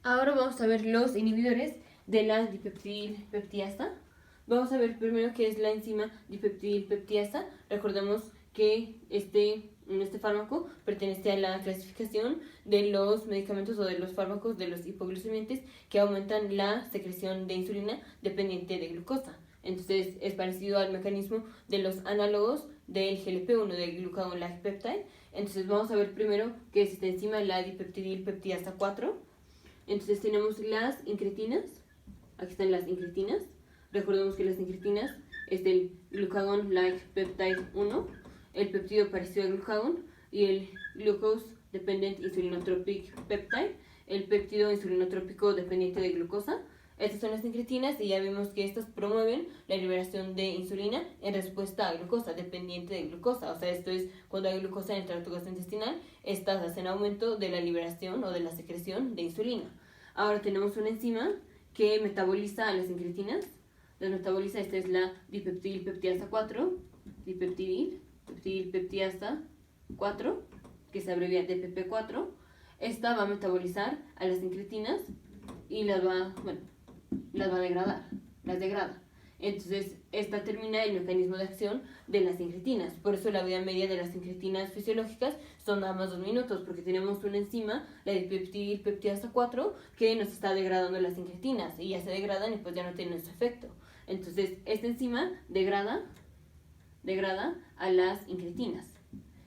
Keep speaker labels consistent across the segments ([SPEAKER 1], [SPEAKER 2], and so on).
[SPEAKER 1] Ahora vamos a ver los inhibidores de la dipeptidilpeptidasa. Vamos a ver primero qué es la enzima dipeptidilpeptidasa. Recordemos que este fármaco pertenece a la clasificación de los medicamentos o de los fármacos de los hipoglucemiantes que aumentan la secreción de insulina dependiente de glucosa. Entonces es parecido al mecanismo de los análogos del GLP-1, del glucagon like peptide. Entonces vamos a ver primero qué es esta enzima, la dipeptidilpeptidasa 4. Entonces tenemos las incretinas. Aquí están las incretinas. Recordemos que las incretinas es del glucagon like peptide 1, el peptido parecido al glucagon, y el glucose dependent insulinotropic peptide, el péptido insulinotrópico dependiente de glucosa. Estas son las incretinas y ya vimos que estas promueven la liberación de insulina en respuesta a glucosa, dependiente de glucosa. O sea, esto es cuando hay glucosa en el tracto gastrointestinal, estas hacen aumento de la liberación o de la secreción de insulina. Ahora tenemos una enzima que metaboliza a las incretinas. Las metaboliza, esta es la dipeptidilpeptidasa 4, dipeptidilpeptidasa 4, que se abrevia DPP4. Esta va a metabolizar a las incretinas y las va a degradar, las degrada. Entonces, esta termina el mecanismo de acción de las incretinas. Por eso la vida media de las incretinas fisiológicas son nada más 2 minutos, porque tenemos una enzima, la dipeptidilpeptidasa 4, que nos está degradando las incretinas y ya se degradan y pues ya no tienen su efecto. Entonces, esta enzima degrada a las incretinas.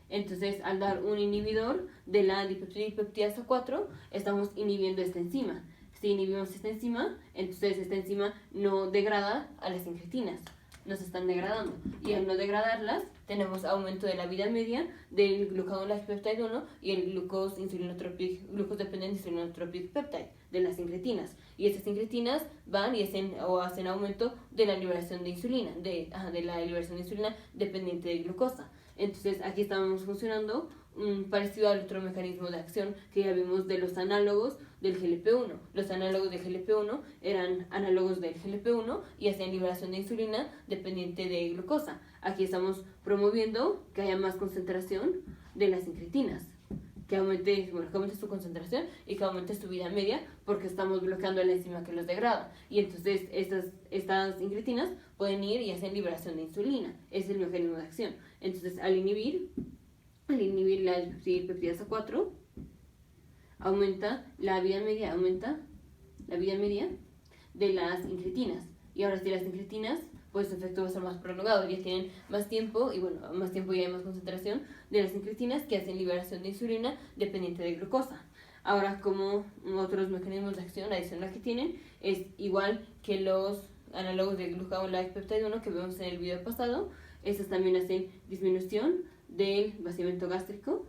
[SPEAKER 1] Entonces, al dar un inhibidor de la dipeptidilpeptidasa 4, estamos inhibiendo esta enzima. Si inhibimos esta enzima, entonces esta enzima no degrada a las incretinas, nos están degradando. Y al no degradarlas, tenemos aumento de la vida media del glucagon like peptide 1 y el glucose dependent insulinotropic peptide de las incretinas. Y estas incretinas van y hacen aumento de la liberación de insulina, de la liberación de insulina dependiente de glucosa. Entonces aquí estamos funcionando parecido al otro mecanismo de acción que ya vimos de los análogos del GLP-1. Los análogos del GLP-1 eran análogos del GLP-1 y hacían liberación de insulina dependiente de glucosa. Aquí estamos promoviendo que haya más concentración de las incretinas, que aumente su concentración y que aumente su vida media, porque estamos bloqueando la enzima que los degrada. Y entonces estas incretinas pueden ir y hacen liberación de insulina. Ese es el mecanismo de acción. Entonces, al inhibir la dipeptidasa 4, aumenta la vida media de las incretinas. Y ahora sí, las incretinas, pues su efecto va a ser más prolongado, ya tienen más tiempo y más tiempo y hay más concentración de las incretinas que hacen liberación de insulina dependiente de glucosa. Ahora, como otros mecanismos de acción adicional que tienen, es igual que los análogos de glucagon like peptide 1 que vemos en el video pasado. Estos también hacen disminución del vaciamiento gástrico.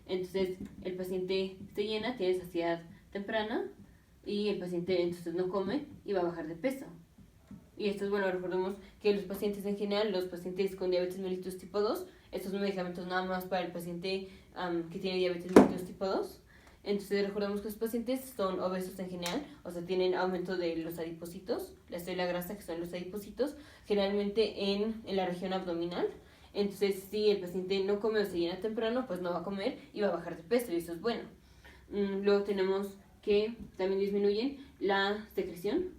[SPEAKER 1] Entonces el paciente se llena, tiene saciedad temprana y el paciente entonces no come y va a bajar de peso. Y esto es bueno, recordemos que los pacientes en general, los pacientes con diabetes mellitus tipo 2, estos son medicamentos nada más para el paciente que tiene diabetes mellitus tipo 2. Entonces recordemos que los pacientes son obesos en general, o sea, tienen aumento de los adipocitos, la célula grasa que son los adipocitos, generalmente en la región abdominal. Entonces, si el paciente no come o se llena temprano, pues no va a comer y va a bajar de peso, y eso es bueno. Luego tenemos que también disminuyen la secreción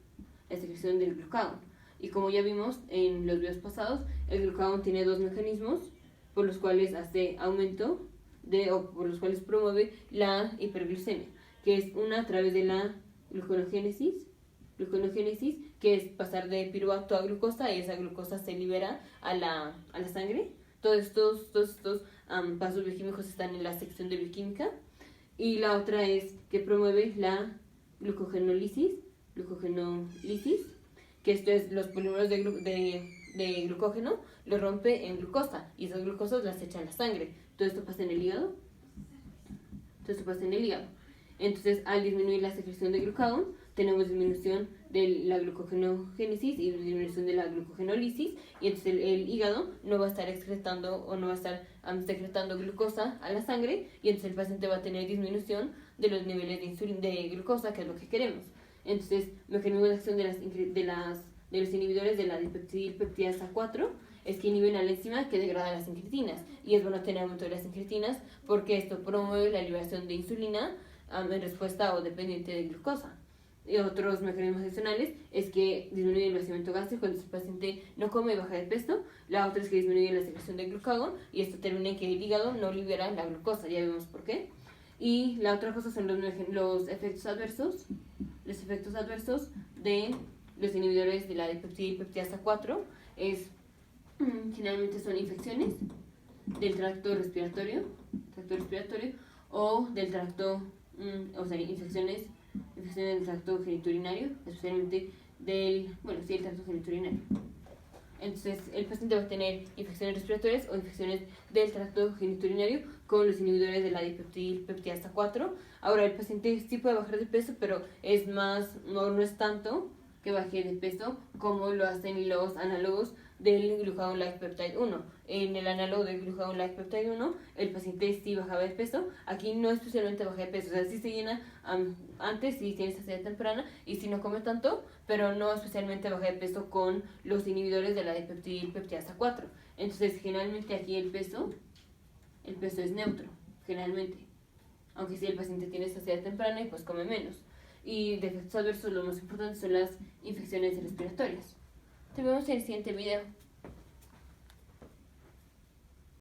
[SPEAKER 1] del glucagón. Y como ya vimos en los videos pasados, el glucagón tiene 2 mecanismos por los cuales hace aumento o por los cuales promueve la hiperglucemia, que es una a través de la gluconogénesis, que es pasar de piruvato a glucosa y esa glucosa se libera a la sangre. Todos estos pasos bioquímicos están en la sección de bioquímica. Y la otra es que promueve la glucogenólisis, que esto es los polímeros de glucógeno, lo rompe en glucosa y esas glucosas las echa a la sangre. Todo esto pasa en el hígado. Entonces, al disminuir la secreción de glucagón, tenemos disminución de la glucogenogénesis y disminución de la glucogenólisis, y entonces el hígado no va a estar excretando o no va a estar secretando glucosa a la sangre, y entonces el paciente va a tener disminución de los niveles de glucosa, que es lo que queremos. Entonces, mecanismo de acción de los inhibidores de la dipeptidilpeptidasa 4 es que inhiben a la enzima que degrada las incretinas, y es bueno tener aumento de las incretinas porque esto promueve la liberación de insulina en respuesta o dependiente de glucosa. Y otros mecanismos adicionales es que disminuye el vaciamiento gástrico cuando el paciente no come y baja de peso. La otra es que disminuye la secreción de glucagón y esto termina en que el hígado no libera la glucosa, ya vemos por qué. Y la otra cosa son los efectos adversos. Los efectos adversos de los inhibidores de la dipeptidasa 4 es, generalmente son infecciones del tracto respiratorio o del tracto, o sea, infecciones del tracto genitourinario, especialmente del tracto genitourinario. Entonces, el paciente va a tener infecciones respiratorias o infecciones del tracto genitourinario con los inhibidores de la dipeptidasa 4. Ahora, el paciente sí puede bajar de peso, pero es más, no es tanto que baje de peso como lo hacen los análogos del glucagon-like peptide 1. En el análogo del glucagon-like peptide 1, el paciente sí bajaba de peso. Aquí no especialmente baja de peso, o sea, sí se llena antes, sí tiene saciedad temprana y sí no come tanto, pero no especialmente baja de peso con los inhibidores de la dipeptidasa 4. Entonces, generalmente aquí el peso es neutro, generalmente. Aunque sí el paciente tiene saciedad temprana y pues come menos. Y de efectos adversos, lo más importante son las infecciones respiratorias. Te vemos en el siguiente video.